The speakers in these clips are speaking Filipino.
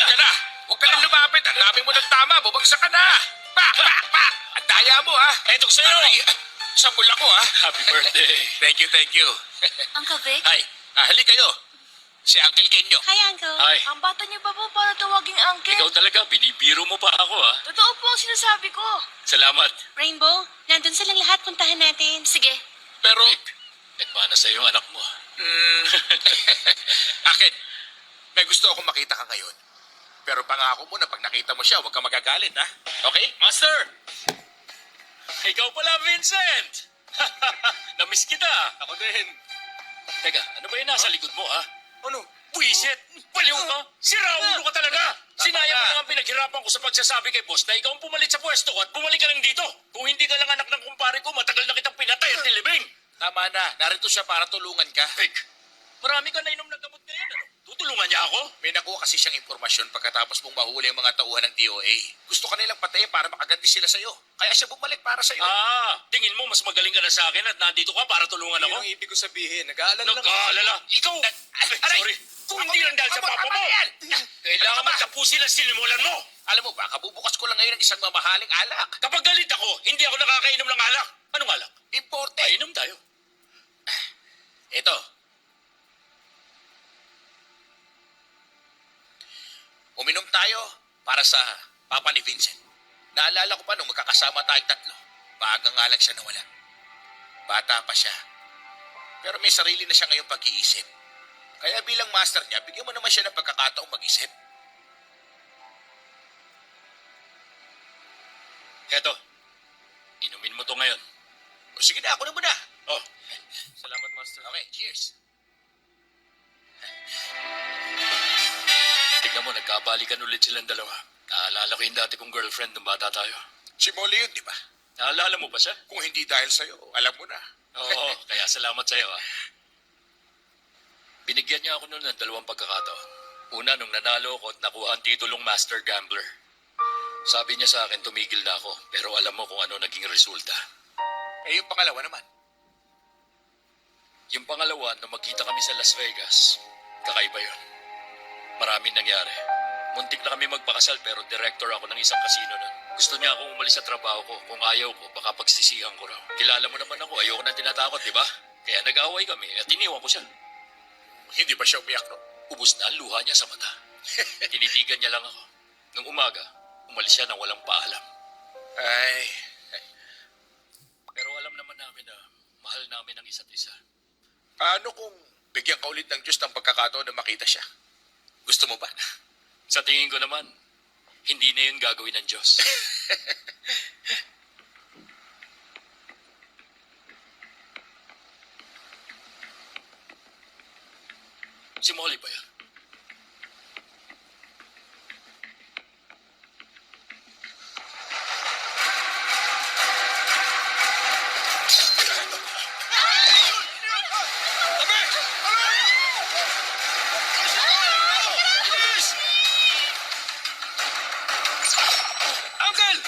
Tumawid ka na. Huwag ka nang lumapit. Ang dami mo ng tama. Bubagsak ka na. Pak! Pak! Pak! Ang daya mo, ha? Etong sa'yo. Sabol ako, ha? Happy birthday. Thank you, thank you. Uncle Vic? Ay, hali kayo. Si Uncle Kenyo. Hi, Uncle. Hi. Ang bata niyo pa po para tawaging Uncle. Ikaw talaga, binibiro mo pa ako Totoo po ang sinasabi ko. Salamat. Rainbow, nandun silang lahat. Puntahan natin. Sige. Pero, Vic, nagmana sa'yo yung anak mo. Akin, may gusto akong makita ka ngayon. Pero pangako mo na pag nakita mo siya, huwag ka magagalit, ha? Okay? Master! Ikaw pala, Vincent! Namiss kita. Ako din. Teka, ano ba yung nasa likod mo, ha? Ano? Buisit! Baliw ka! Sira ulo ka talaga! Sinayang mo lang ang pinaghirapan ko sa pagsasabi kay boss na ikaw ang pumalit sa pwesto ko at bumalik ka lang dito. Kung hindi ka lang anak ng kumpare ko, matagal na kitang pinatay at nilibing. Tama na. Narito siya para tulungan ka. Vic, marami ka nainom ng gamot ngayon, ano? Tutulungan niya ako? May nakuha kasi siyang impormasyon pagkatapos mong mahuli ang mga tauhan ng DOA. Gusto ka nilang patayin para makaganti sila sa'yo. Kaya siya bumalik para sa'yo. Tingin mo mas magaling ka na sa akin at nandito ka para tulungan ako? Yun ang ibig ko sabihin. Nag-aalala lang. Nag-aalala? Ikaw! aray! Sorry. Kung hindi lang dahil sa papa mo, kailangan mo tapusin ang sinimulan mo. Alam mo ba, kabubukas ko lang ngayon ng isang mamahaling alak. Kapag galit ako, hindi ako nakakainom ng alak. Anong alak? Importe. Painom tayo. Ito. Uminom tayo para sa papa ni Vincent. Naalala ko pa nung magkakasama tayong tatlo. Maaga nga lang siya nawala. Bata pa siya. Pero may sarili na siya ngayong pag-iisip. Kaya bilang master niya, bigyan mo naman siya ng pagkakataong mag-isip. Eto, inumin mo to ngayon. O sige na, ako na muna. Oh, Salamat, Master. Okay, cheers. tignan mo, nagkabalikan ulit silang dalawa. Naalala ko yung dati kong girlfriend nung bata tayo. Si Molly yun, di ba? Naalala mo pa siya? Kung hindi dahil sa'yo, alam mo na. Oo, kaya salamat sa'yo Binigyan niya ako noon ng dalawang pagkakataon. Una, nung nanalo ako at nakuha ang titulong Master Gambler. Sabi niya sa akin, tumigil na ako. Pero alam mo kung ano naging resulta. Eh, yung pangalawa naman. Yung pangalawa, nung magkita kami sa Las Vegas, kakaiba yun. Maraming nangyari. Muntik na kami magpakasal pero director ako ng isang casino nun. Gusto niya akong umalis sa trabaho ko. Kung ayaw ko, baka pagsisihan ko raw. Kilala mo naman ako, ayoko nang tinatakot, di ba? Kaya nag-away kami at iniwan ko siya. Hindi ba siya umiyak, no? Ubus na ang luha niya sa mata. Tinitigan niya lang ako. Nung umaga, umalis siya nang walang paalam. Ay, Pero alam naman namin na mahal namin ang isa't isa. paano kung bigyan ka ulit ng Diyos ng pagkakataon na makita siya? Gusto mo ba? Sa tingin ko naman, hindi na yun gagawin ng Diyos. Si Molly ba yan? Uncle!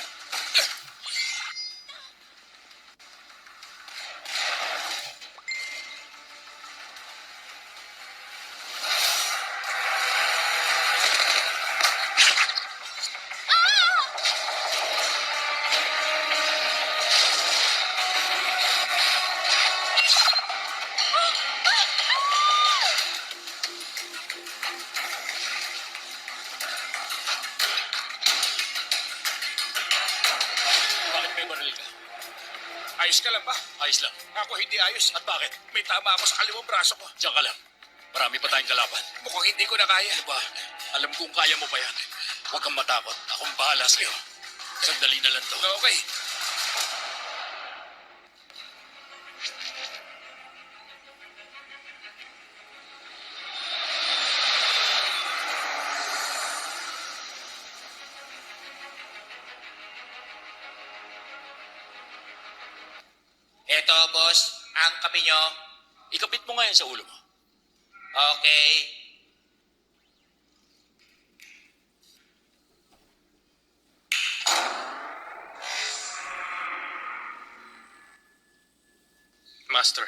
Bakit may baril ka? Ayos ka lang ba? Ayos lang. Ako hindi ayos. At bakit? May tama ako sa kaliwang braso ko. Diyan ka lang. Marami pa tayong kalaban. Mukhang hindi ko na kaya. Ano ba? Alam kong kaya mo pa yan. Huwag kang matakot. Akong bahala sa'yo. Sandali na lang to. Okay. Eto, boss. Ang kape nyo. Ikapit mo nga yan sa ulo mo. Okay. Master,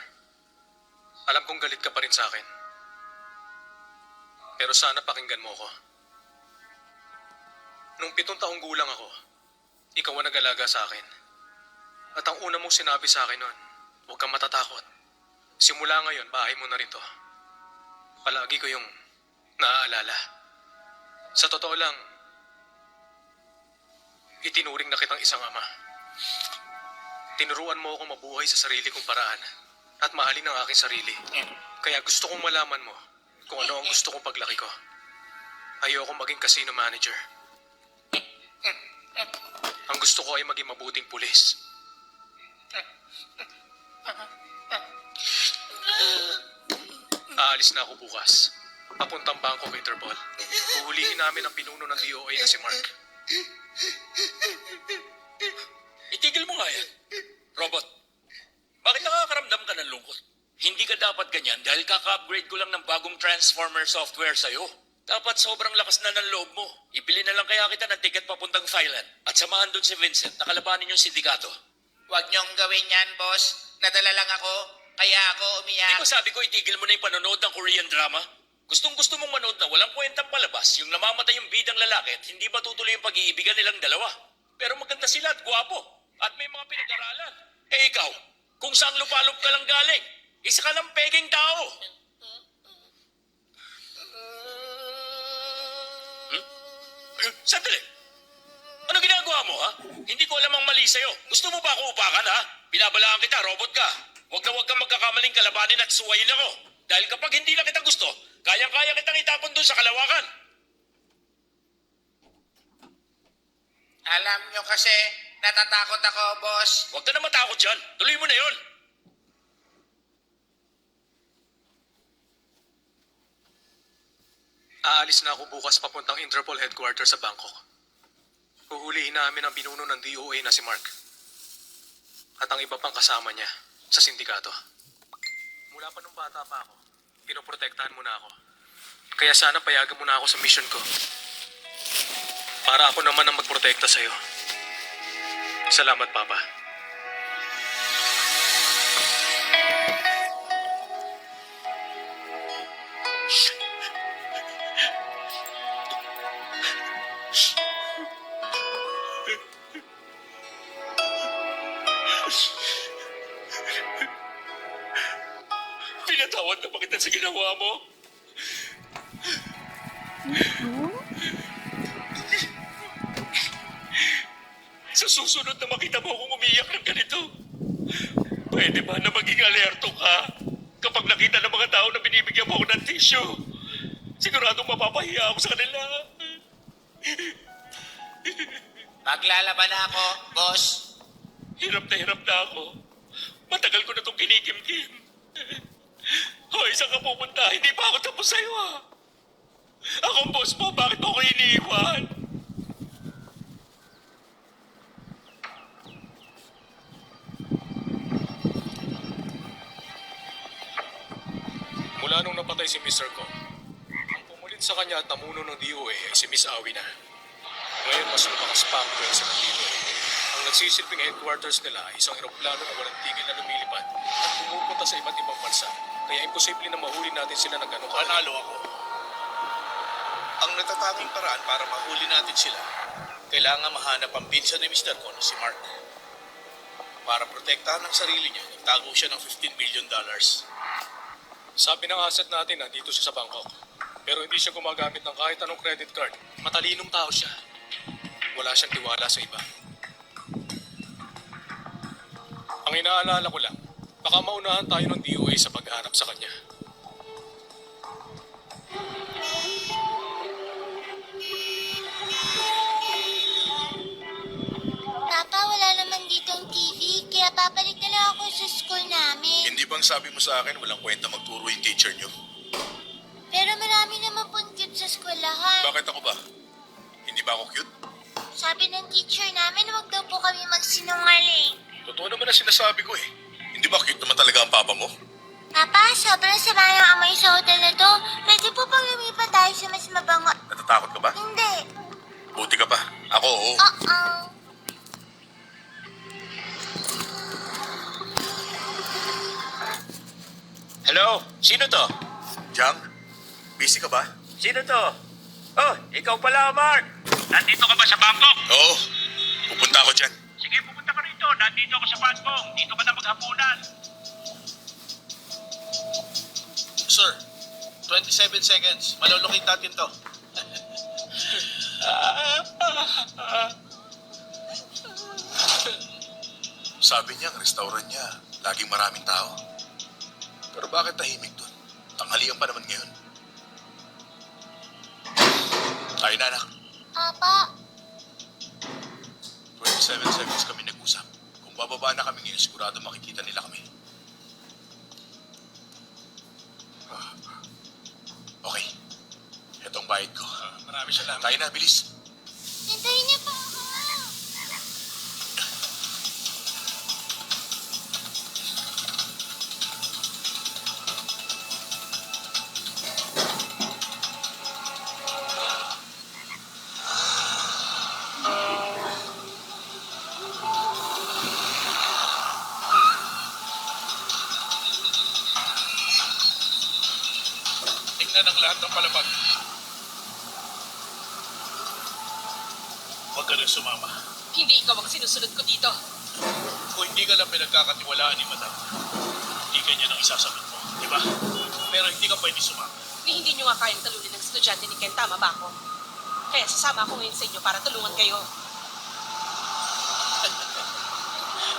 alam kong galit ka pa rin sa akin. Pero sana pakinggan mo ko. Nung 7 taong gulang ako, ikaw ang nag-alaga sa akin. At ang una mong sinabi sa akin noon, huwag kang matatakot. Simula ngayon, bahay mo na rin to. Palagi ko yung naaalala. Sa totoo lang, itinuring na kitang isang ama. Tinuruan mo akong mabuhay sa sarili kong paraan at mahalin ang aking sarili. Kaya gusto kong malaman mo kung ano ang gusto kong paglaki ko. Ayokong maging casino manager. Ang gusto ko ay maging mabuting pulis. Aalis na ako bukas. Papuntang Bangkok Interpol. Huhulihin namin ang pinuno ng DOA na si Mark. Itigil mo nga yan. Robot, bakit nakakaramdam ka ng lungkot? Hindi ka dapat ganyan dahil kaka-upgrade ko lang ng bagong transformer software sa'yo. Dapat sobrang lakas na ng loob mo. Ibili na lang kaya kita ng ticket papuntang Thailand at samahan doon si Vincent na kalabanin yung sindikato. Huwag niyong gawin yan, boss. Nadala lang ako, kaya ako umiyak. Di ba sabi ko itigil mo na yung panonood ng Korean drama? Gustong-gusto mong manood na walang kwentang palabas, yung namamatay yung bidang lalaki at hindi matutuloy yung pag-iibigan nilang dalawa. Pero maganda sila at gwapo at may mga pinag-aralan. Eh ikaw, kung saan lupalop ka lang galing, isa ka ng peking tao. Sandali! Ano ginagawa mo, ha? Hindi ko alam ang mali sa'yo. Gusto mo ba ako upakan, ha? Binabalaan kita, robot ka. Huwag na huwag kang magkakamaling kalabanin at suwayin ako. Dahil kapag hindi na kita gusto, kayang-kaya kitang itapon doon sa kalawakan. Alam niyo kasi, natatakot ako, boss. Huwag ka na matakot dyan. Tuloy mo na yun. Aalis na ako bukas papuntang Interpol headquarters sa Bangkok. Huhulihin namin ang binuno ng DOA na si Mark. At ang iba pang kasama niya sa sindikato. Mula pa nung bata pa ako, pinoprotektahan mo na ako. Kaya sana payagan mo na ako sa mission ko. Para ako naman ang magprotekta sa'yo. Salamat, Papa. Pinatawad na ba kita sa ginawa mo? Sa susunod na makita mo akong umiyak ng ganito, pwede ba na maging alerto ka kapag nakita ng mga tao na binibigyan mo ako ng tissue? Siguradong mapapahiya ako sa kanila. Maglalaban na ako, boss. Hirap na ako. Matagal ko na itong kinikimkim. Hoy, saan ka pupunta? Hindi pa ako tapos sa'yo, ha? Akong boss mo, bakit mo ako iniiwan? Mula nung napatay si Mr. Kong, ang pumulit sa kanya at namuno ng DOA ay si Miss Awi na. Ngayon mas lumakas pa ang pwersa ng DOA. Ang nagsisilbing headquarters nila ay isang eroplano na walang tigil na lumilipad at pumupunta sa iba't ibang bansa. Kaya imposible na mahuli natin sila ng ganong Panalo ako. Ang natatanging paraan para mahuli natin sila, kailangan mahanap ang pinsan ni Mr. Con, si Mark. Para protektahan ang sarili niya, nagtago siya ng $15 million. Sabi ng asset natin nandito siya sa Bangkok. Pero hindi siya gumagamit ng kahit anong credit card. Matalinong tao siya. Wala siyang tiwala sa iba. Ang inaalala ko lang, baka maunahan tayo ng DOA sa pagharap sa kanya. Papa, wala naman ditong TV, kaya papalik na lang ako sa school namin. Hindi bang sabi mo sa akin walang kwenta magturo yung teacher niyo? Pero marami naman pong cute sa eskwelahan. Bakit ako ba? Hindi ba ako cute? Sabi ng teacher namin, huwag daw po kami magsinungaling. Totoo naman ang sinasabi ko eh. Hindi ba cute naman talaga ang papa mo? Papa, sobrang sama ng amoy sa hotel na to. Pwede po bang lumipat tayo sa mas mabango? Natatakot ka ba? Hindi. Buti ka pa. Ako, oo. Oo. Hello? Sino to? Jang, busy ka ba? Sino to? Oh, ikaw pala, Mark! Nandito ka ba sa Bangkok? Oo. Pupunta ako dyan. Sige, pupunta ka rito. Nandito ako sa Bangkok. Dito ka na maghapunan. Sir, 27 seconds. Malulukit natin to. Sabi niya, ang restaurant niya, laging maraming tao. Pero bakit tahimik doon? Tanghalian pa naman ngayon. Tayo na, anak. Apa, 27 seconds kami nag-usap. Kung bababa na kami ngayon, sigurado makikita nila kami. Okay. Ito ang bayad ko. Marami salamat. Tayo na, bilis. hintayin niyo po ako. Tingnan ang lahat ng palapag. Huwag ka na sumama. Hindi ikaw ang sinusunod ko dito. Kung hindi ka lang pinagkakatiwalaan ni Madam, hindi ganyan ang isasagot mo. Di ba? Pero hindi ka pwede sumama. Ni hindi nyo nga kayang talunin ng estudyante ni Ken, tama ba ako? Kaya sasama ako ngayon sa inyo para tulungan kayo.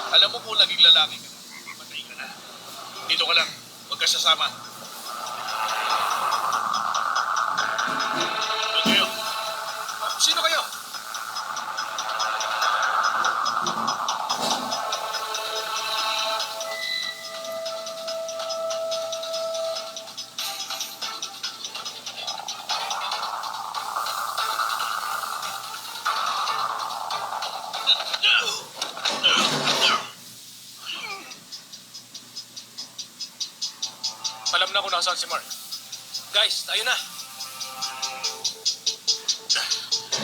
Alam mo kung naging lalaki ka, matay ka na. Dito ka lang. Huwag ka sasama. Doon kayo. Sino kayo? Alam na kung nasaan si Mark. Guys, tayo na.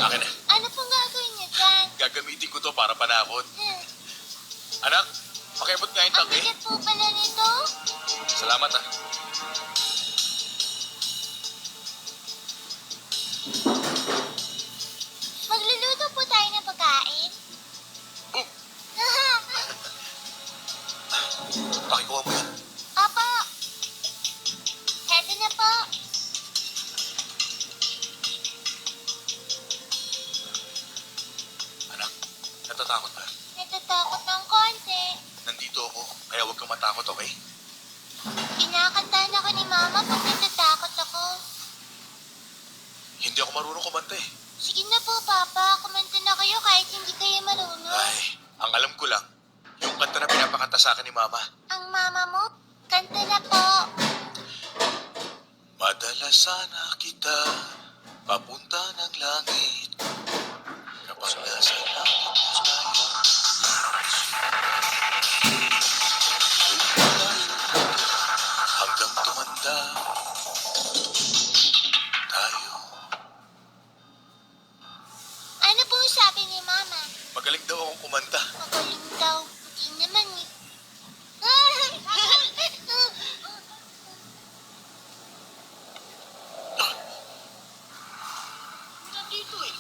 Akin na. Ano pong gagawin niyo dyan? Gagamitin ko to para panakot. Anak, pakibot nga yung Ang tangke. bigat po pala nito. Salamat ah. Magluluto po tayo ng pagkain. Boom! Pakikuha mo yan. Opo. Heto na po. Anak, natatakot ka. Natatakot ng konti. Nandito ako, kaya huwag kang matakot, okay? Kinakantahan ako ni Mama pag natatakot ako. Hindi ako marunong kumanta eh. Sige na po, Papa. Kumanta na kayo kahit hindi kayo marunong. Ay, ang alam ko lang, yung kanta na pinapakanta sa akin ni Mama. Ang mama mo, kanta na po. Madala sana kita, papunta ng langit. Kapag nasa langit na tayo, hanggang tumanda tayo. Ano po sabi ni Mama? Magaling daw akong kumanta. Magaling daw. Hindi naman eh. Nandito eh.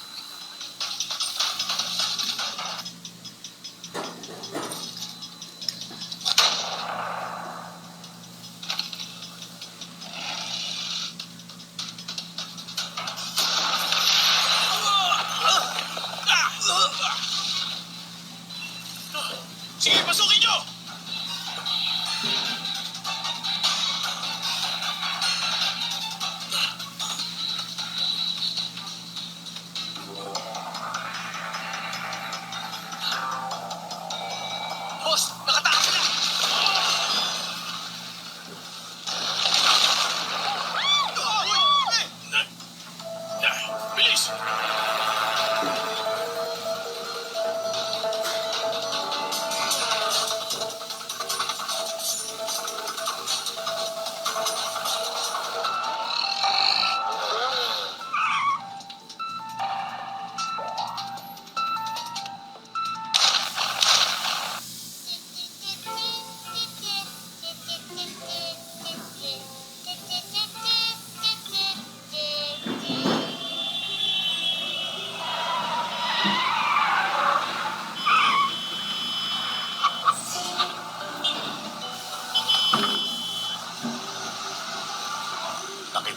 Sige, pasukin nyo! Boss, nakatakas na! Bilis!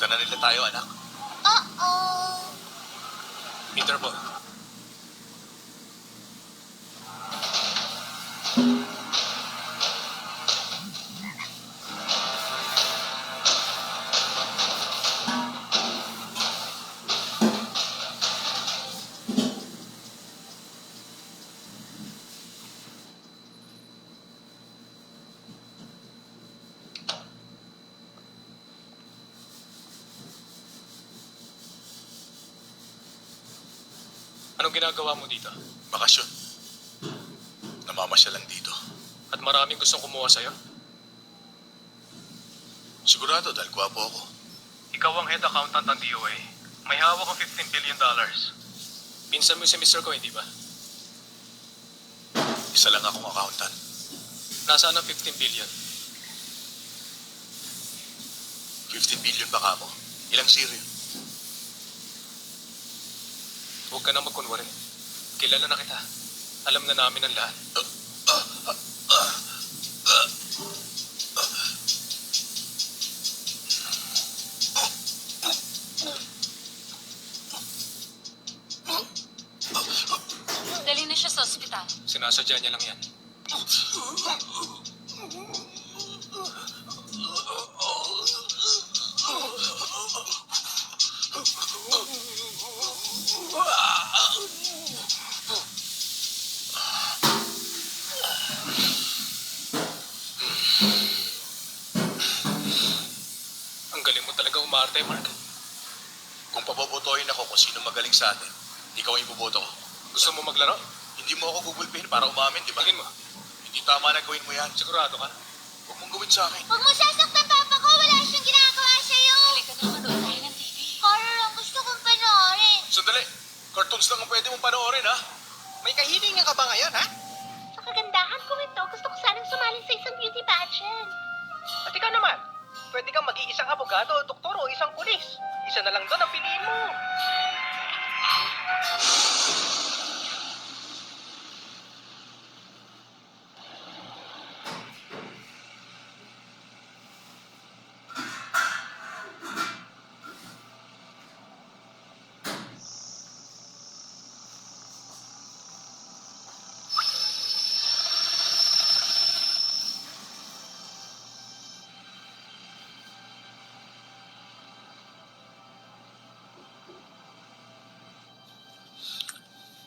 Nakita na nila tayo, anak. Oo. Interpol. Anong ginagawa mo dito? Bakasyon. Namamasya lang dito. At maraming gustong kumuha sa'yo? Sigurado dahil gwapo ako. Ikaw ang head accountant ng DOA. May hawak ang $15 billion. Pinsan mo si Mr. Ko, hindi ba? Isa lang akong accountant. Nasaan ang 15 billion? 15 billion baka mo. Ilang zero yun? Huwag ka na magkunwari. Kilala na kita. Alam na namin ang lahat. Dali na siya sa ospital. Sinasadya niya lang yan. Ang galing mo talaga umarte, Mark. Kung pabobotohin ako kung sino magaling sa atin, ikaw ang iboboto ko. Gusto mo maglaro? Hindi mo ako gugulpihin para umamin, di ba? Tingin mo. Hindi tama na gawin mo yan. Sigurado ka? Huwag mong gawin sa akin. Huwag mo sasaktan papa ko. Wala siyang ginagawa sa'yo. Halika na, manood tayo ng TV. Horror ang gusto kong panoorin. Sandali. Cartoons lang ang pwede mong panoorin, ha? May kahilingan ka ba ngayon, ha? Sa kagandahan ko ito, gusto ko sanang sumali sa isang beauty pageant. At ikaw naman, pwede kang maging isang abogado, doktor o isang pulis. Isa na lang doon ang piliin mo.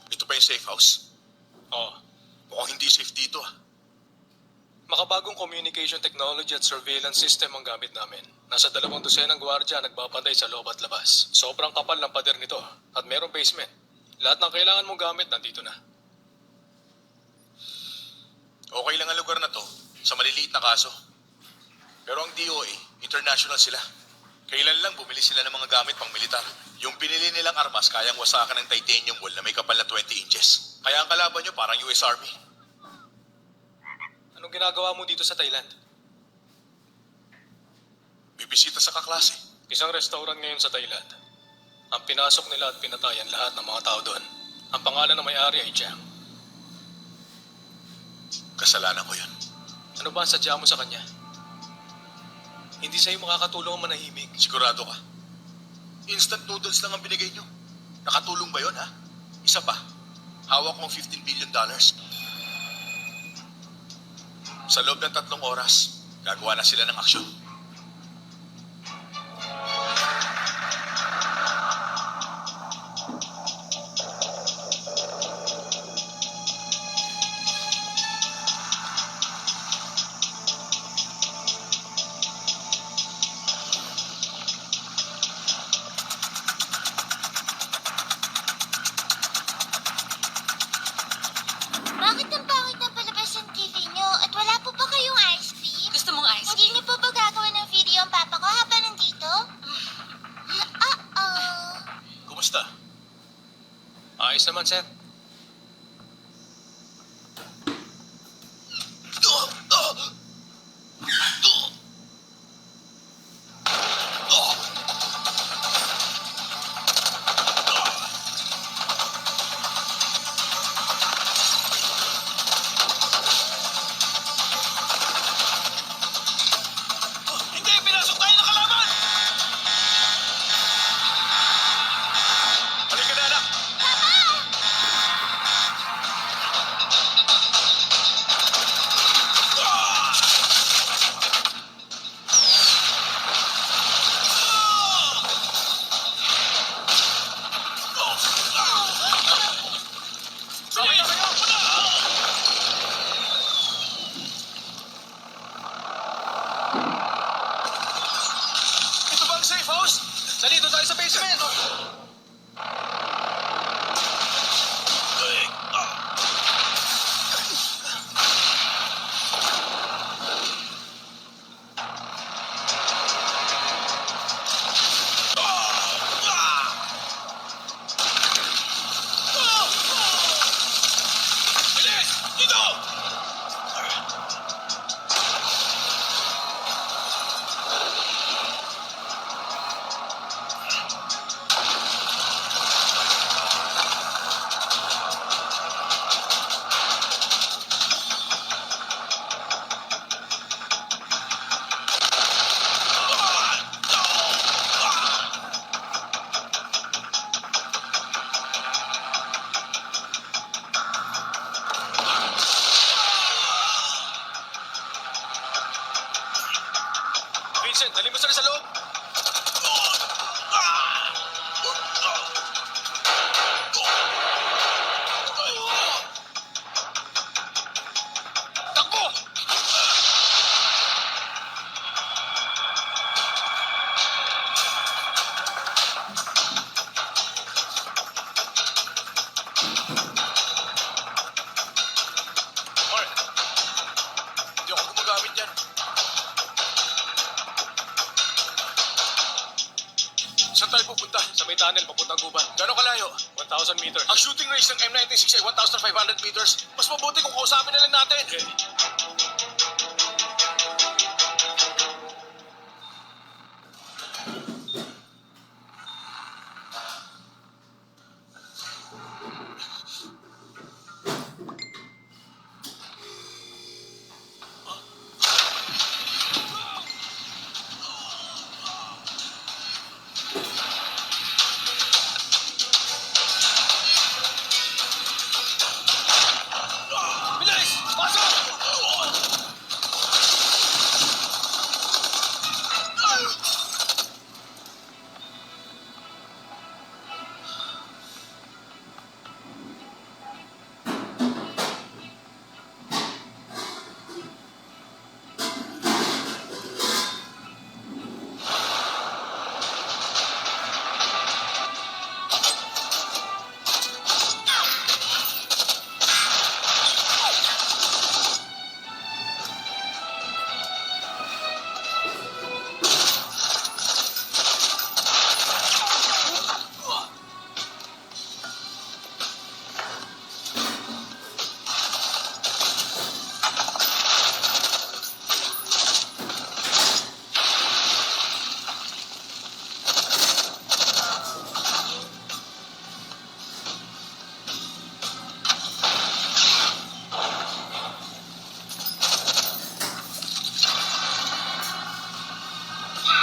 Ito pa yung safe house. Oo. Mukhang hindi safe dito, ah. Makabagong communication technology at surveillance system ang gamit namin. Nasa 200 ng gwardya nagbabantay sa loob at labas. Sobrang kapal ng pader nito at merong basement. Lahat ng kailangan mong gamit nandito na. Okay lang ang lugar na to sa maliliit na kaso. Pero ang DOA, international sila. Kailan lang bumili sila ng mga gamit pang militar. Yung binili nilang armas kayang wasakan ng titanium wall na may kapal na 20 inches. Kaya ang kalaban nyo parang US Army. Anong ginagawa mo dito sa Thailand? Bibisita sa kaklase. Isang restaurant ngayon sa Thailand. Ang pinasok nila at pinatayan lahat ng mga tao doon. Ang pangalan ng may-ari ay Jiang. Kasalanan ko yun. Ano ba ang sadya mo sa kanya? Hindi sa'yo makakatulong ang manahimik. Sigurado ka. Instant noodles lang ang binigay nyo. Nakatulong ba yun, ha? Isa pa. Hawak mong $15 billion. Sa loob ng 3 oras, gagawa na sila ng aksyon. Bakit ang pangit ng palabas ng TV nyo? At wala po ba kayong ice cream? Gusto mong ice Hindi cream? niyo po ba gagawa ng video ang papa ko habang nandito? Uh-oh. Kumusta? Ayos naman, sir. Hindi! Pinasok tayo ng kalaban! Dali, doon tayo sa basement! Bilis! Dito! Vincent, dali mo sila sa loob! Takbo! Mark, hindi ako gumagamit yan. Saan tayo pupunta? Sa may tunnel, papuntang guban. Gano'ng kalayo? 1,000 meters. Ang shooting range ng M96 ay 1,500 meters. Mas mabuti kung kausapin na lang natin. Bilis! Pasok!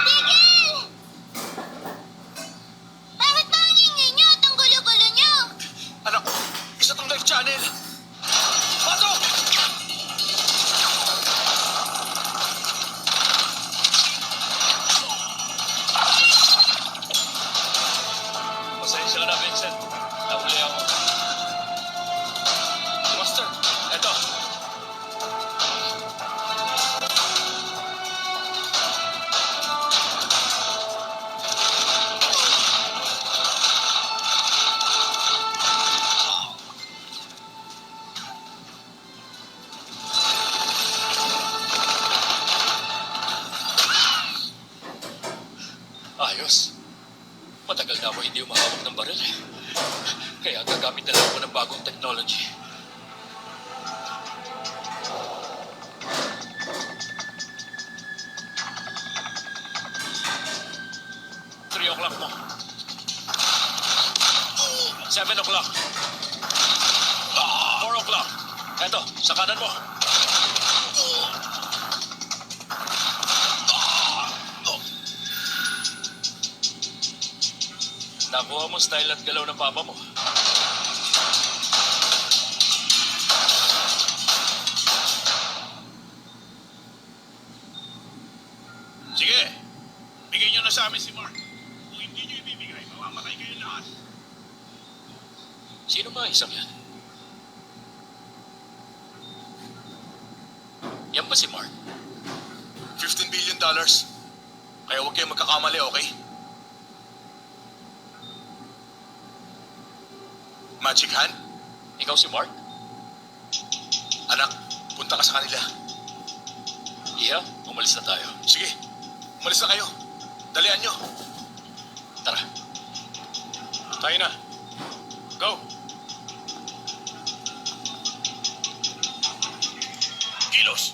Tigil! Bakit ba ang ingay niyo at ang gulo-gulo niyo? Anak, isa tong live channel. Pasok! Pasensya ka na, Vincent. Nahuli ako. Master, Eto, ayos. Matagal na ako hindi umahawak ng baril eh. Kaya gagamit na lang ako ng bagong technology. Three o'clock mo. 7 o'clock. 4 o'clock. Eto, sa kanan mo. Nakuha mo style at galaw ng papa mo. Sige, bigay niyo na sa amin si Mark. Kung hindi niyo ibibigay, mamamatay kayo lahat. Sino ba isang yan? Yan ba si Mark? $15 billion. Kaya huwag kayong magkakamali, okay? Magic Hand? Ikaw si Mark? Anak, punta ka sa kanila. Iha, umalis na tayo. Sige, umalis na kayo. Dalian nyo. Tara. Tayo na. Go! Kilos.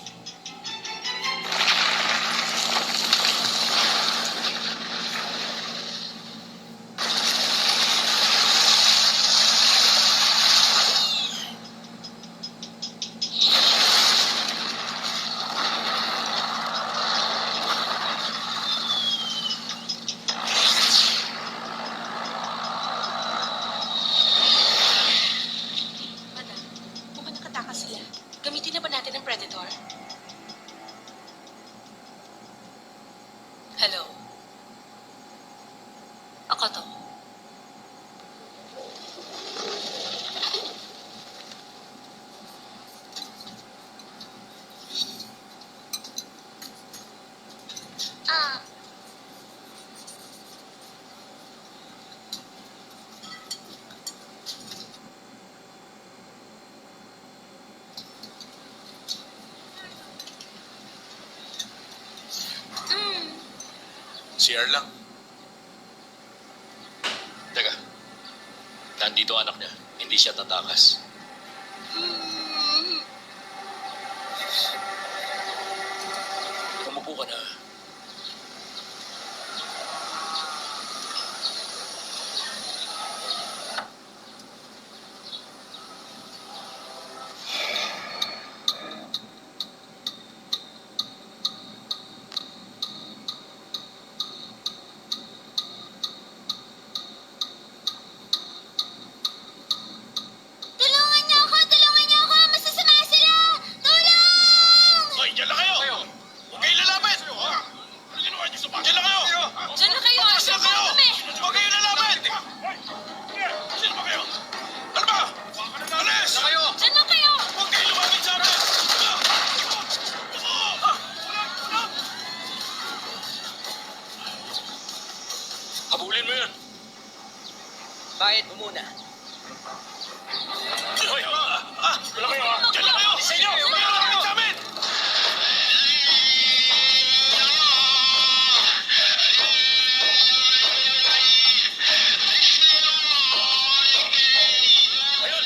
Madam, mukhang nakatakas sila. Gamitin na ba natin ang Predator? Hello? Ako to. Ah, CR lang. Teka. Nandito anak niya. Hindi siya tatakas. Umupo ka na. tulungan niyo ako! Tulungan niyo ako! Masasama sila! Tulong! Hoy, dyan lang kayo! Huwag kayo lalapit! Ano ginawa niyo sa bahay? Dyan lang kayo! Diyan na kayo! Dyan Diyan lang kayo! kami! Huwag kayo lalapit! Sino ba kayo? Ano ba? Alis! Diyan na kayo! Huwag kayo lumapit sa akin! Habulin mo yun. Bayad mo muna. Hoy! Dyan lang kayo! Dyan lang kayo! Sa inyo! Huwag kayo lumapit sa amin! Ayun!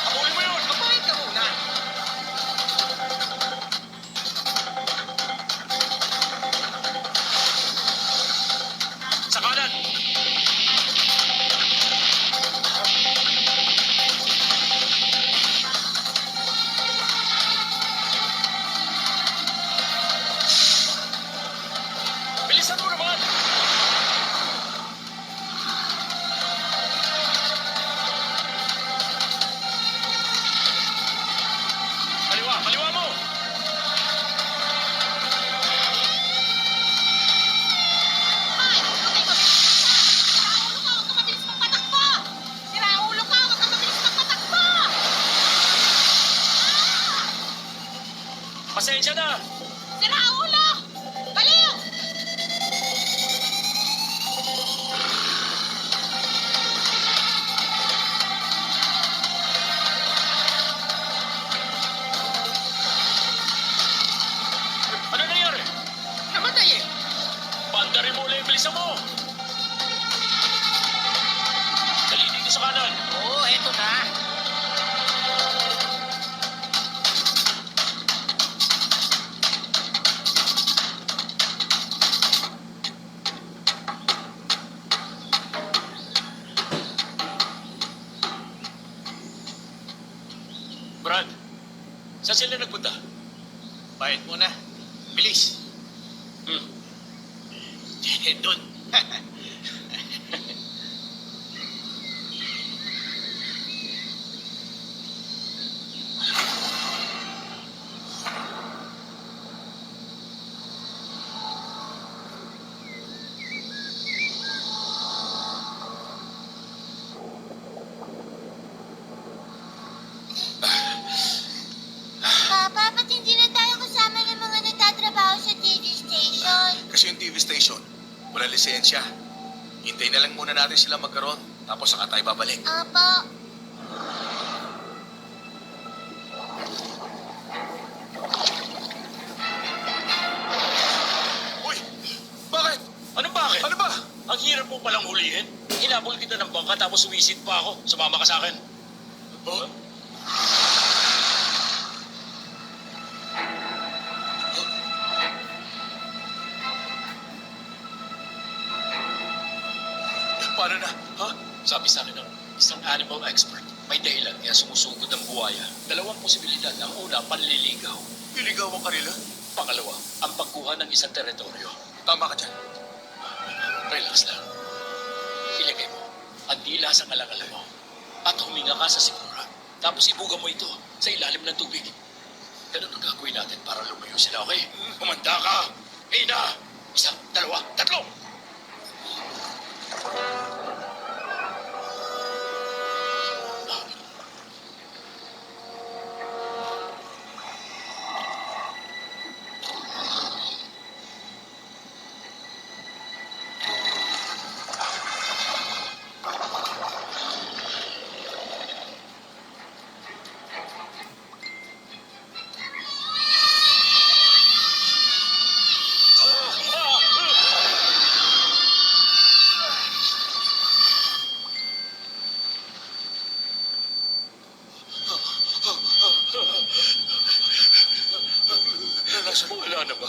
Habulin mo yun! Magbayad ka muna. Sa kanan! Bilisan mo naman! Kaliwa! Kaliwa mo! Siraulo ka! Huwag ka mabilis magpatakbo! Pasensya na! Siraulo! Baliw! Ano nangyari? Namatay eh. Pandarin mo ulit, bilisan mo! Dali dito sa kanan. Oo, eto na. Brad, saan sila nagpunta? Bayad muna. Bilis. Hmm. Doon. Kasi yung TV station, walang lisensya. Hintayin na lang muna natin sila magkaroon, tapos saka tayo babalik. Opo. Uy! Bakit? Ano bakit? Ano ba? Ang hirap mo palang hulihin. Hinabol kita ng bangka tapos sumisid pa ako. Sumama ka sa akin. Oh? Paano na? Ha? Sabi sa akin ng isang animal expert, may dahilan kaya sumusugod ang buhaya. Dalawang posibilidad. Ang una, panliligaw. Niligawan ka nila? Pangalawa, ang pagkuha ng isang teritoryo. Tama ka dyan. Relax lang. Ilagay mo ang dila sa kalangala mo at huminga ka sa sikmura. Tapos ibuga mo ito sa ilalim ng tubig. Ganun ang gagawin natin para lumayo sila, okay? Humanda ka! Hina! Isa, dalawa, tatlo! Wala na ba?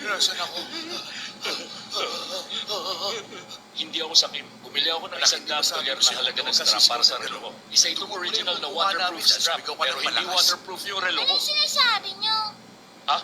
Nasaan ako? Hindi ako sakim. Bumili ako ng isang Hindi ba sabi $1 ko na sa'yo, halaga ng huwag strap kang para sa sisigaw. relo ko. Isa itong original na Mukha waterproof namin, strap, sumigaw ka ng pero hindi malakas. waterproof yung relo ko. Ano sinasabi niyo? Ha?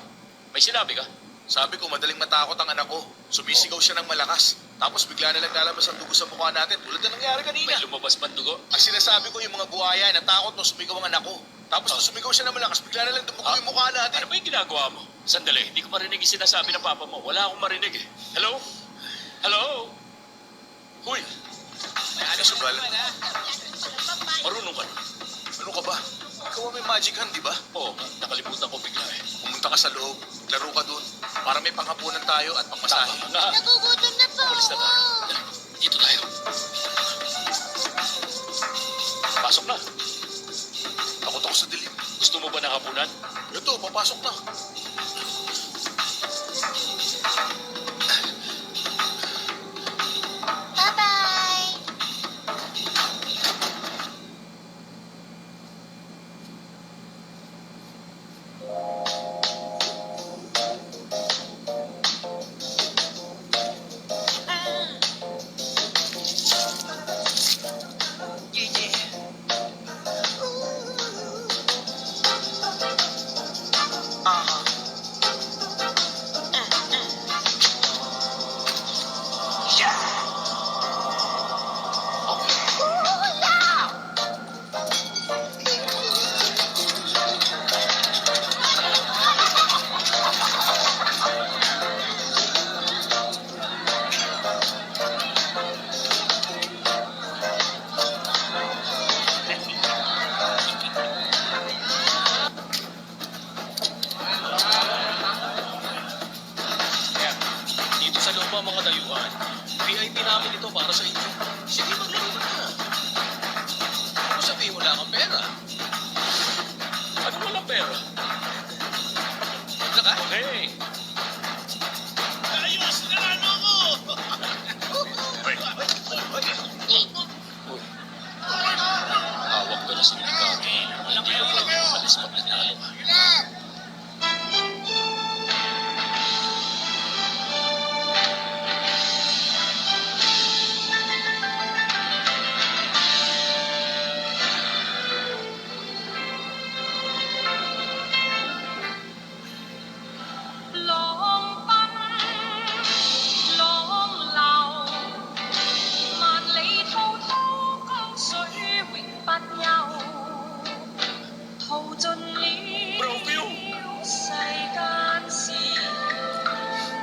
May sinabi ka? Sabi ko, madaling matakot ang anak ko. Sumisigaw siya ng malakas. Tapos bigla na lang lalabas ang dugo sa mukha natin. Tulad na nangyari kanina. May lumabas bang dugo? Ang sinasabi ko yung mga buhaya, natakot nung sumigaw ang anak ko. Tapos nung sumigaw siya ng malakas, bigla na lang dumugo Ha? yung mukha natin. Ano ba yung ginagawa mo? Sandali, hindi ko marinig yung sinasabi ng papa mo. Wala akong marinig eh. Hello? Hello? Huy, Ano, Sugal? marunong ka na. Ano ka ba? Ikaw ang may magic hand, di ba? Oo, nakalimutan ko bigla eh. Pumunta ka sa loob, laro ka dun, para may panghapunan tayo at pangmasahe. Tama nga. Nagugutom na po Umalis na ako. tayo. Dali, dito tayo. Pasok na. Takot ako sa dilim. Gusto mo ba nakapunan? Ito, papasok na. Bye-bye. Dito sa loob ang mga dayuhan. VIP namin ito para sa inyo. Sige, maglaro ka na. Ano sabihin wala kang pera? Ano walang pera? Wala ka? Okay. Ayos! Nanalo ko! Uy. Hawak ko na si Mikami. Hindi ko pwede umalis pag nanalo ka. Long bắn, long lao,萬里滔滔江水永不休，淘盡了世間事，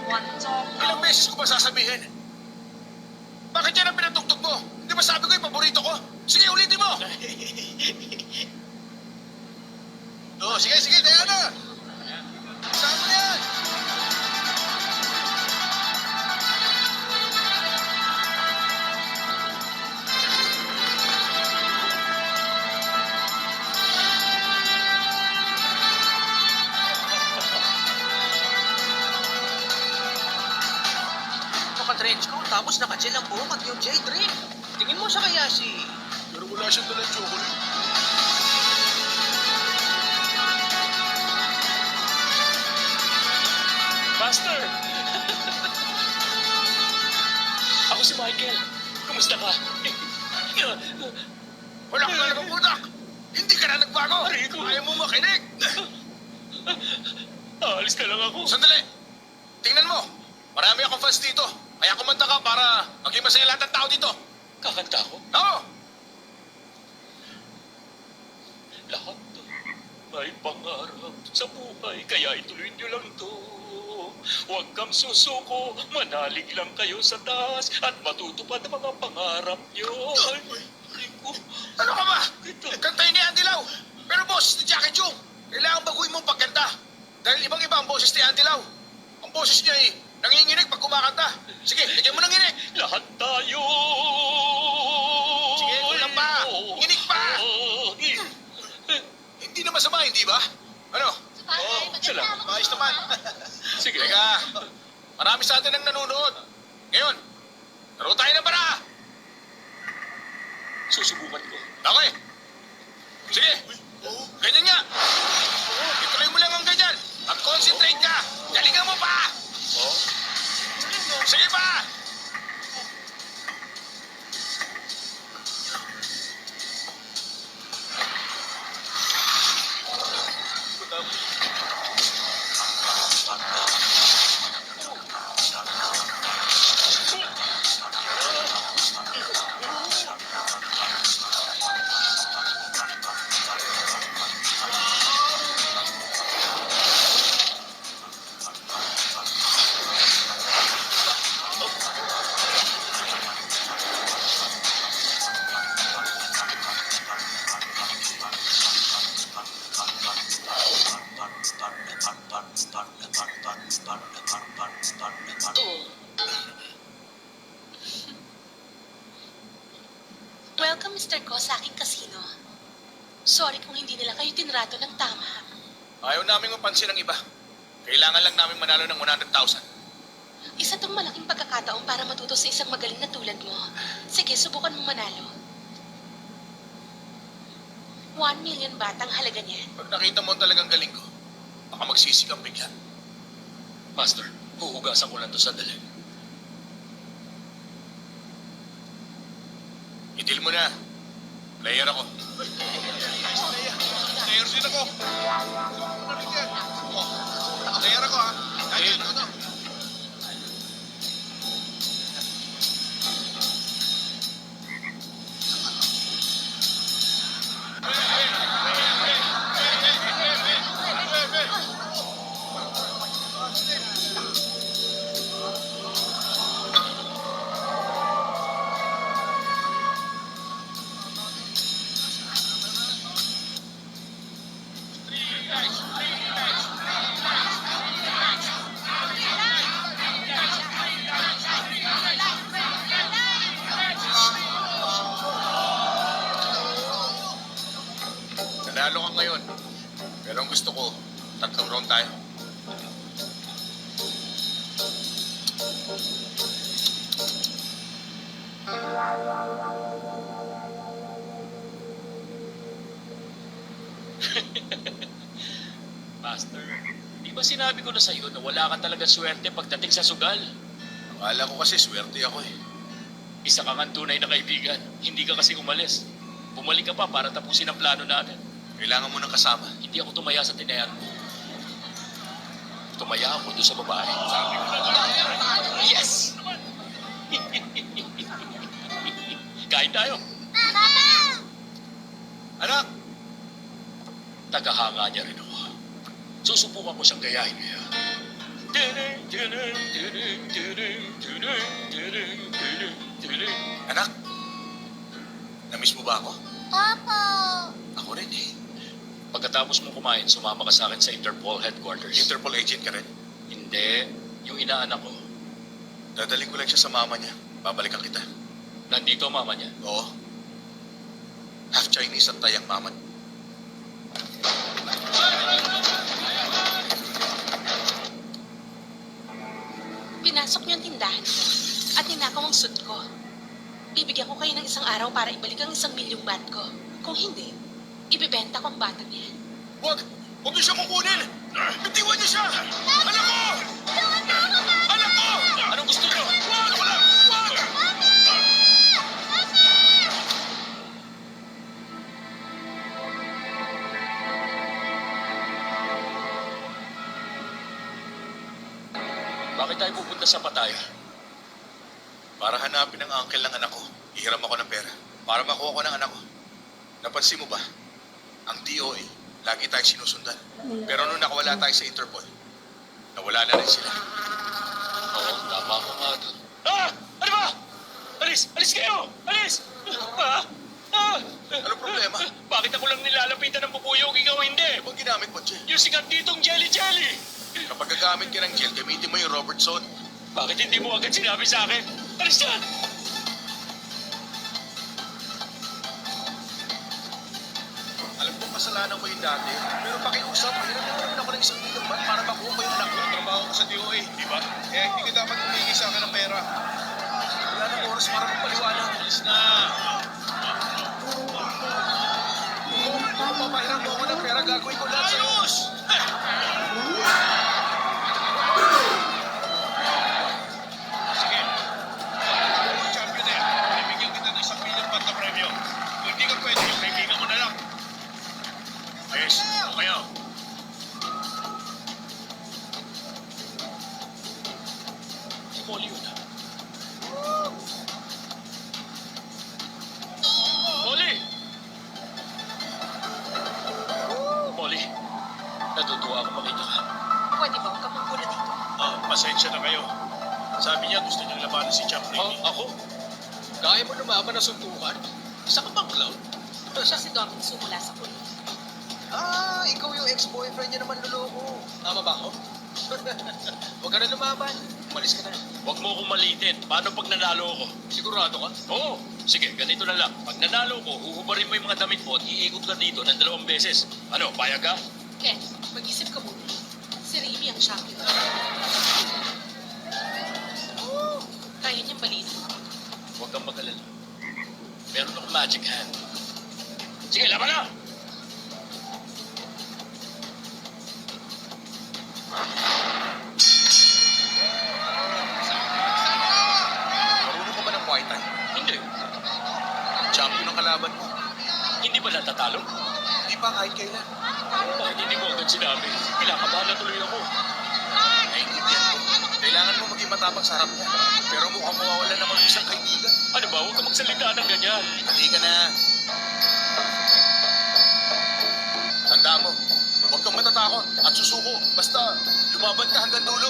混作 Ilang beses ko ba sasabihin? Bakit yan ang pinatugtog mo? Di ba sabi ko yung paborito ko? Sige, ulitin mo! Sige, sige, Diana! Saan mo yan? naka-trench coat tapos naka-gel ang buhok at yung J-Drip. Tingin mo siya kaya si... Pero wala siyang dalang chocolate. Master! Ako si Michael. Kumusta ka? Wala ka na ng utak! Hindi ka na nagbago! Rico! Ayaw mo makinig! Aalis na lang ako. Sandali! Tingnan mo! Marami akong fans dito. Kaya kumanta ka para maging masaya lahat ng tao dito. Kakanta ko? Oo! Lahat to may pangarap sa buhay, kaya ituloy nyo lang to. Huwag kang susuko, manalig lang kayo sa taas at matutupad ang mga pangarap nyo. Ay, Rico. Ano ka ba? Ito. Kantayin ni Andy Lau. Pero boss, ni Jackie Chung, kailangan baguhin mong pagkanta. Dahil ibang-iba ang boses ni Andy Lau. Ang boses niya nanginginig pag kumakanta. Sige, lagyan mo ng nginig. Lahat tayo. Sige, kulang pa. Nginig pa. Hindi na masama, hindi ba? Ano? Salamat. Maayos naman. Sige. Teka, marami sa atin ang nanonood. Ngayon, laro tayo ng bara. Susubukan ko. Okay. Sige. Ganyan nga. Ituloy mo lang ang ganyan. Mag-concentrate ka. Galingan mo pa. Oh? Sige pa. Welcome, Mr. Ko, sa aking kasino. Sorry kung hindi nila kayo tinrato ng tama. Ayaw namin mapansin ang iba. Kailangan lang namin manalo ng 100,000. Isa tong malaking pagkakataon para matuto sa isang magaling na tulad mo. Sige, subukan mong manalo. 1 million baht ang halaga niyan. Pag nakita mo ang talagang galing ko, baka magsisi kang bigla. Master, huhugasan ko lang to sandali. Idil mo na. Player ako. Player din ako. Player ako ha. Ayun. Nanalo ka ngayon. Pero ang gusto ko, 3 round tayo. Master, di ba sinabi ko na sa'yo na wala ka talaga swerte pagdating sa sugal? Akala ko kasi swerte ako eh. Isa ka ngang tunay na kaibigan. Hindi ka kasi umalis. Bumalik ka pa para tapusin ang plano natin. Kailangan mo ng kasama. Hindi ako tumaya sa tinayan mo. Tumaya ako doon sa babae. Yes! Kain tayo. Anak! Tagahanga niya rin ako. Susubukan ko siyang gayahin niya. Anak! Namiss mo ba ako? Opo. Ako rin eh. Pagkatapos mo kumain, sumama ka sa akin sa Interpol headquarters. Interpol agent ka rin. Hindi. Yung inaanak ko. Dadaling ko lang siya sa mama niya. Babalikan kita. Nandito ang mama niya. Oo. Half Chinese at tayang mama. Pinasok niyo ang tindahan ko. at ninakaw ang suit ko. Bibigyan ko kayo ng isang araw para ibalik ang 1,000,000 baht ko. Kung hindi, ibibenta ko ang batang yan. Huwag! Huwag niyo siya kukunin! Bitiwan niyo siya! Anak ko! Anak ko! Anong gusto niyo? Huwag! Wala! Huwag! Bakit tayo pupunta sa Pattaya? Para hanapin ang uncle ng anak ko. Ihiram ako ng pera. Para makuha ko ng anak ko. Napansin mo ba? Ang DOA, lagi tayong sinusundan. Pero nung nakawala tayo sa Interpol, nawala na rin sila. Oo, tama ako nga doon. Ah! Ano ba? Alis! Alis kayo! Alis! Ah! Ah! Ano problema? Bakit ako lang nilalapitan ng bubuyog, ikaw hindi? Ano bang ginamit mo, Jill? Yung sikat ditong jelly-jelly! Kapag gagamit ka ng gel, gamitin mo yung Robertson. Bakit hindi mo agad sinabi sa akin? Alis dyan! Alam ko kasalanan mo yung dati, pero pakiusap, hiram na naman ako ng 1,000,000 baht para makuha ko yung anak ko. Trabaho ko sa DOA, di ba? Eh, hindi ka dapat humingi sa akin ng pera. Wala nang oras para magpaliwanag. Alis na! Kung papahiram mo ako ng pera, gagawin ko lahat sa'yo. Ayos! Sige. Ako ang champion na yan. Bibigyan kita ng 1,000,000 baht na premyo. Kung hindi ka pwede, kaibigan mo na lang. Ayos. Okay oh. Si Molly yun ah. Molly! Molly, natutuwa ako makita ka. Pwede ba huwag ka manggulo dito? Pasensya na kayo. Sabi niya gusto niyang labanan si Champ Ricky. Ako? Kaya mo lumaban na suntukan? Isa ka bang clown? Siya si Dominic sumula sa puno. Ikaw yung ex-boyfriend niya naman luloko. Tama ba ako? Huwag ka na lumaban. Umalis ka na. Huwag mo akong malitin. Paano pag nanalo ako? Sigurado ka? Oo. Sige, ganito na lang. Pag nanalo ko, huhubarin mo yung mga damit mo at iikot ka dito ng 2 beses. Ano, payag ka? Ken, mag-isip ka muna. Si Remy ang champion. Kaya niyang balito. Huwag kang mag-alala. Meron akong magic hand. Sige, laban na! Marunong ka ba ng Muay Thai? Hindi. Champion ang kalaban mo. Hindi ba natatalo? Hindi pa kahit kailan. Bakit hindi mo agad sinabi? Kinakabahan na tuloy ako. Naiintindihan ko. Kailangan mo maging matapang sa harap niya. Pero mukhang mawawalan ako ng isang kaibigan. Ano ba? Huwag ka magsalita ng ganyan. Halika na. Tanda mo, huwag kang matatakot at susuko. Basta, lumaban ka hanggang dulo.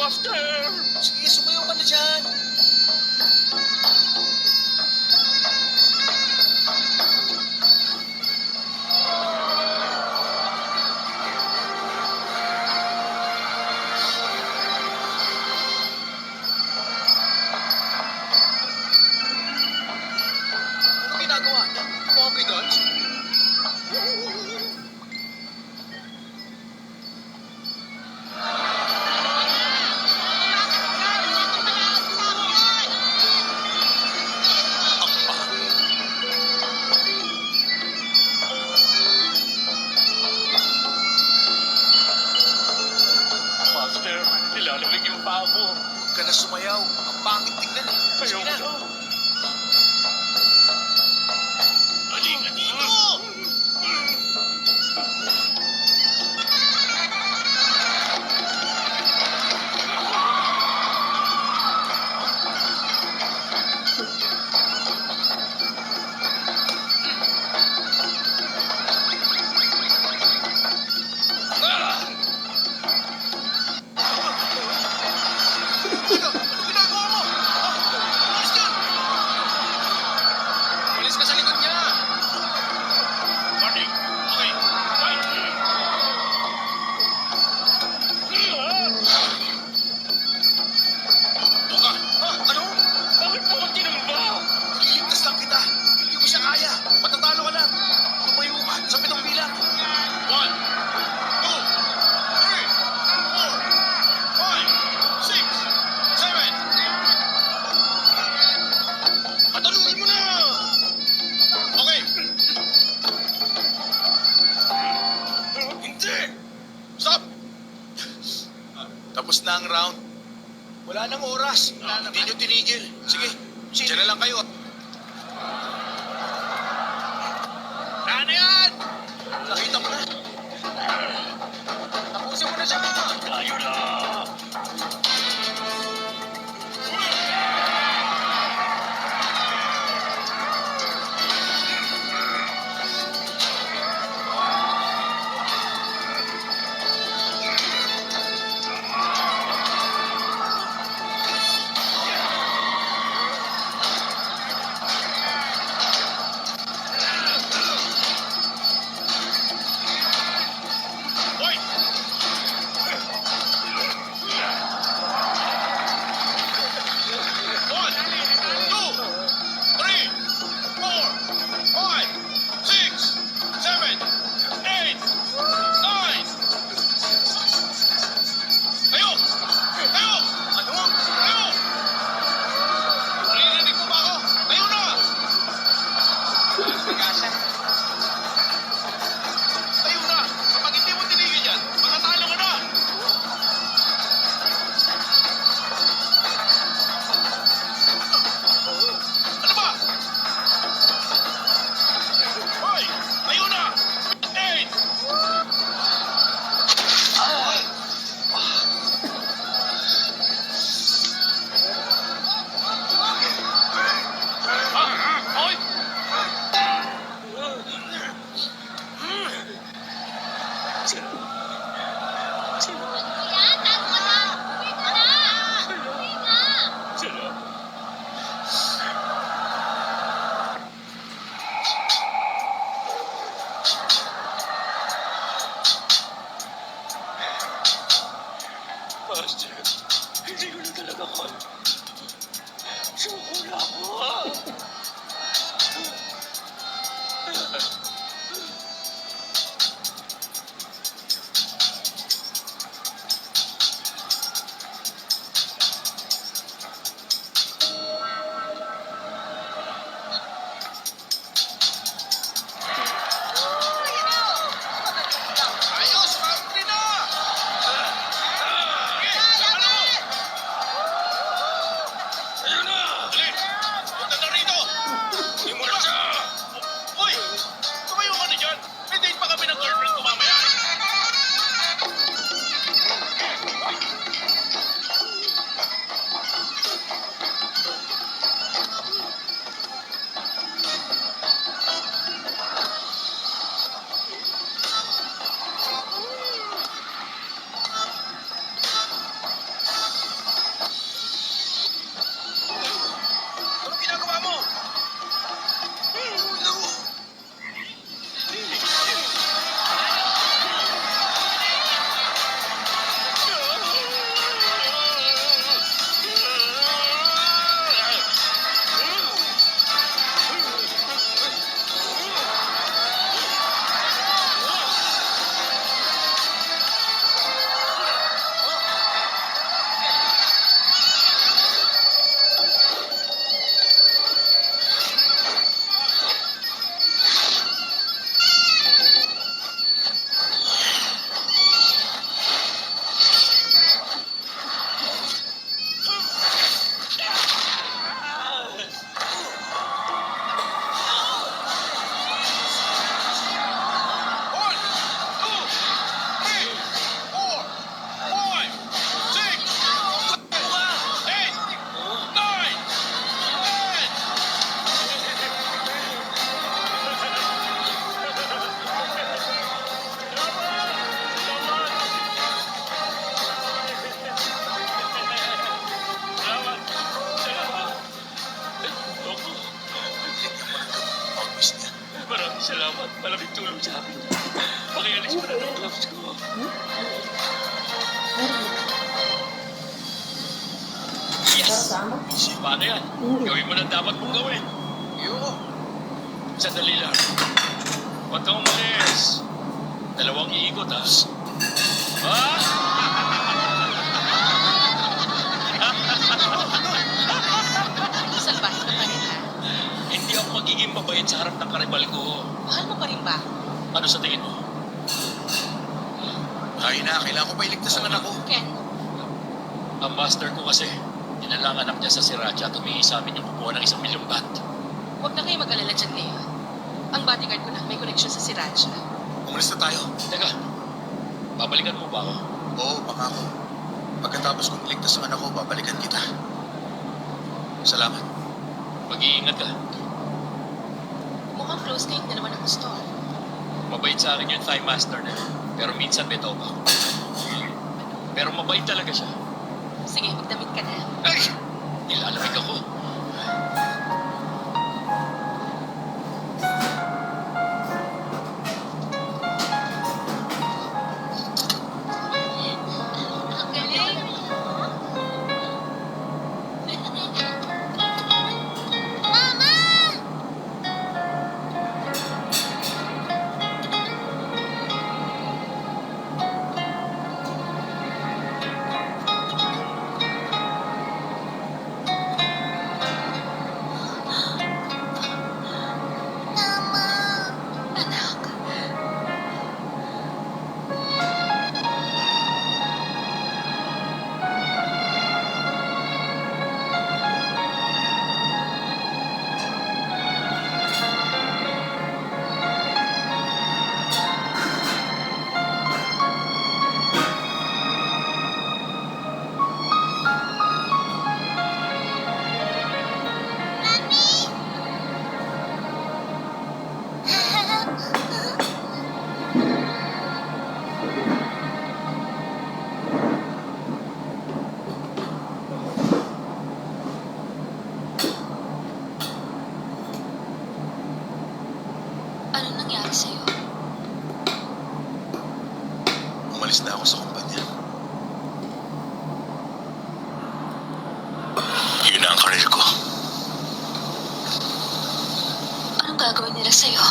Master! Sige, sumayo ka na dyan. Ano ginagawa niya? Poppy guns? Master, nilalamig yung paa mo. Huwag ka na sumayaw. Ang pangit tignan eh. Ayaw Sige ko na. na. Halika dito! Umalis ka sa likod niya! Warning! Okay, fight! Buka. Ano? Bakit mo ako tinumba? Ililigtas lang kita. Hindi mo siya kaya. Matatalo ka lang. Tumayo ka sa 7 bilang. 1, 2, 3, 4, 5, 6, 7, Wala nang oras. Hindi nyo tinigil. Sige, diyan na lang kayo. Ano yan? Nakita mo na. Tapusin mo na siya. Tayo na! Hoy! One, two, three, four, five, six, seven, eight, nine. Tayo! Tayo! Ano? Tayo! Naririnig mo ba ako? Tayo na! Tayo na! Kapag hindi mo tinigil yan, makatalo ka na! Ano ba? Hoy! Tayo na! Eight! Hoy! Kuya, tago ka na! Uwi ka na! Uwi na! Master, hindi ko na talaga kaya. Suko na ako. Ayos! Country na! Ayun na! Dali! Punta na rito! Himula siya! Uy! Tumayo ka na dyan! May date pa kami ng girlfriend ko mamaya! Anong ginagawa mo? One, two, three, four, five, six, seven, eight, nine, 10. Maraming salamat. Malaking tulong sa akin. Pakialis mo na ng gloves ko. Yes! Paano yan? Gawin mo na dapat mong gawin. Ayoko. Sandali lang. Huwag kang umalis. Dalawang iikot, ha? Ah! Salbahe ka pa rin, ha? Hindi ako magiging mabait sa harap ng karibal ko. Mahal mo pa rin ba? Ano sa tingin mo? Ay na, kailangan ko pa iligtas ang anak ko. Ken, Ang master ko kasi, dinalang anak niya sa Sriracha at humingi sa amin yung kukuha ng 1 milyong baht. Huwag na kayo mag-alala dyan ngayon. Ang bodyguard ko na may connection sa Sriracha. Umalis na tayo. Teka, babalikan mo ba ako? Oo, pangako. Pagkatapos kong ligtas ang anak ko, babalikan kita. Salamat. Mag-iingat ka. Mukhang close kayong dalawa ng gusto. Mabait sa akin yung Thai master na yun. Pero minsan may topak. Pero mabait talaga siya. Sige, magdamit ka na. Ay! Nilalamig ako. Ang galing. Mama! Mama! Anak, Mami! anong nangyari sa'yo? Umalis na ako sa kumpanya. Yun na ang karir ko. Anong gagawin nila sa'yo?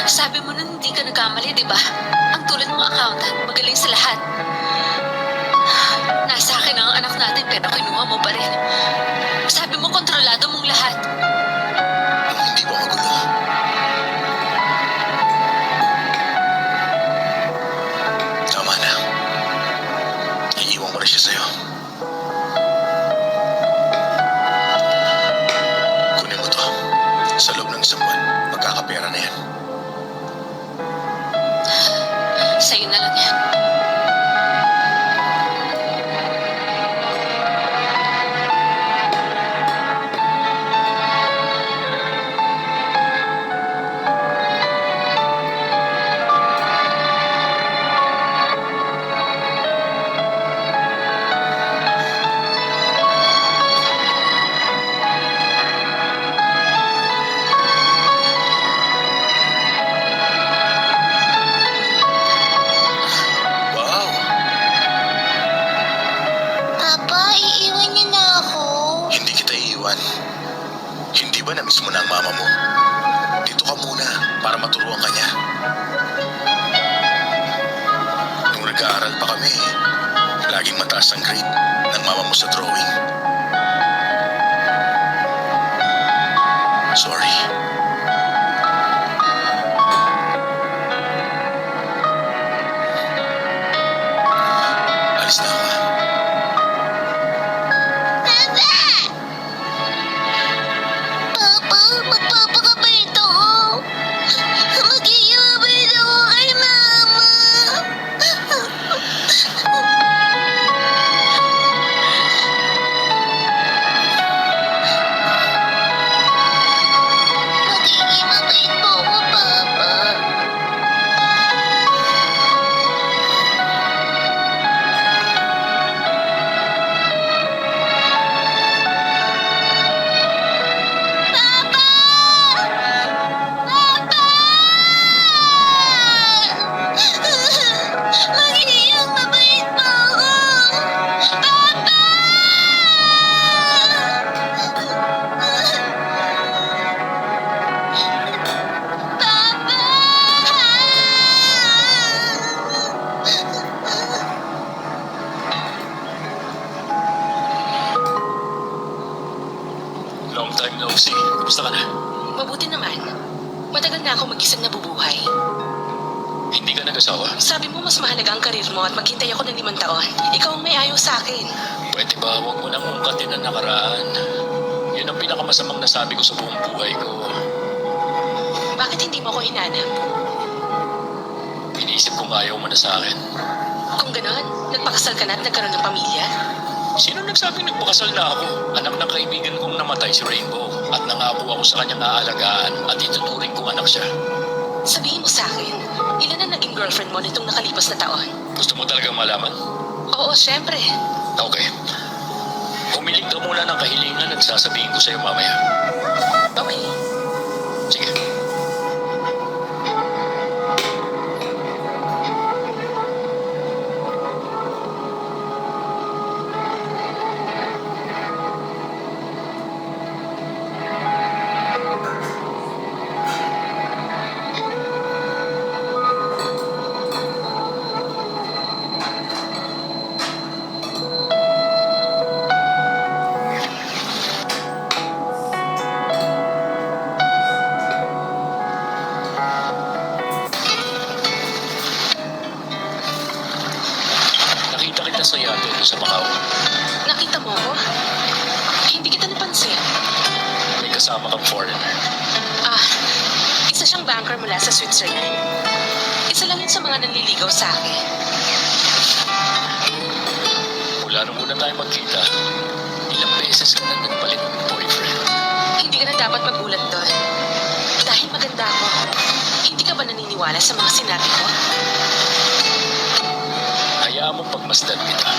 Sabi mo na hindi ka nagkamali, di ba? Ang tulad mong accountant, magaling sa lahat. Nasa akin ang anak natin pero kinuha mo pa rin. Sabi mo kontrolado mong lahat. Nung hindi mo magulo. Tama na. Iiwan ko na siya sa'yo. Kunin mo to. Sa loob ng 1 buwan, magkakapera na yan. Sa'yo na lang yan. Wow! Papa, iiwan niyo na ako. Hindi kita iiwan. Hindi ba na-miss mo na ang mama mo? Dito ka muna para maturuan ka niya. Nung nag-aaral pa kami, laging mataas ang grade ng mama mo sa drawing. Sorry. Alis na ako. Papa, magpapakabait ako. Mag-iibabait ako kay Mama. time no see. Kumusta ka na? Mabuti naman. Matagal na ako mag-isang nabubuhay. Hindi ka nag-asawa? Sabi mo mas mahalaga ang karir mo at maghintay ako ng 5 taon. Ikaw ang may ayaw sa akin. Pwede ba huwag mo nang ungkatin ang nakaraan? Yun ang pinakamasamang nasabi ko sa buong buhay ko. Bakit hindi mo ako hinanap? Iniisip kong ayaw mo na sa akin. Kung ganon, nagpakasal ka na at nagkaroon ng pamilya? Sino nagsabing nagpakasal na ako? Anak ng kaibigan kong namatay si Rainbow at nangako ako sa kanyang aalagaan at ituturing kong anak siya. Sabihin mo sa akin, ilan ang naging girlfriend mo nitong nakalipas na taon? Gusto mo talagang malaman? Oo, syempre. Okay. Humiling ka muna ng kahilingan at sasabihin ko sa'yo mamaya. Okay. Sige. Nakita kita sa yate doon sa Macau. Nakita mo ako? Hindi kita napansin. May kasama kang foreigner. Ah, isa siyang banker mula sa Switzerland. Isa lang yun sa mga nanliligaw sa akin. Mula nung una tayo magkita, ilang beses ka na nagpalit ng boyfriend. Hindi ka na dapat magulat doon. Dahil maganda ako. Hindi ka ba naniniwala sa mga sinabi ko? Hayaan mo pagmasdan kita.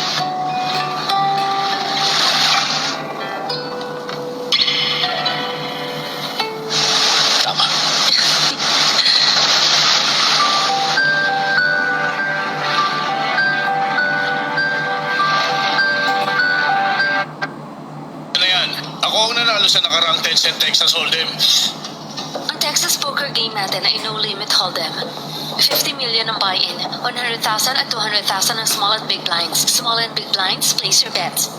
Tama. Ano yan? Ako ang nanalo sa nakaraang 10-cent Texas Hold'em. Ang Texas Poker game natin ay no-limit hold'em. 50 million ang buy-in, 100,000 at 200,000 ang small and big blinds. Small and big blinds, place your bets.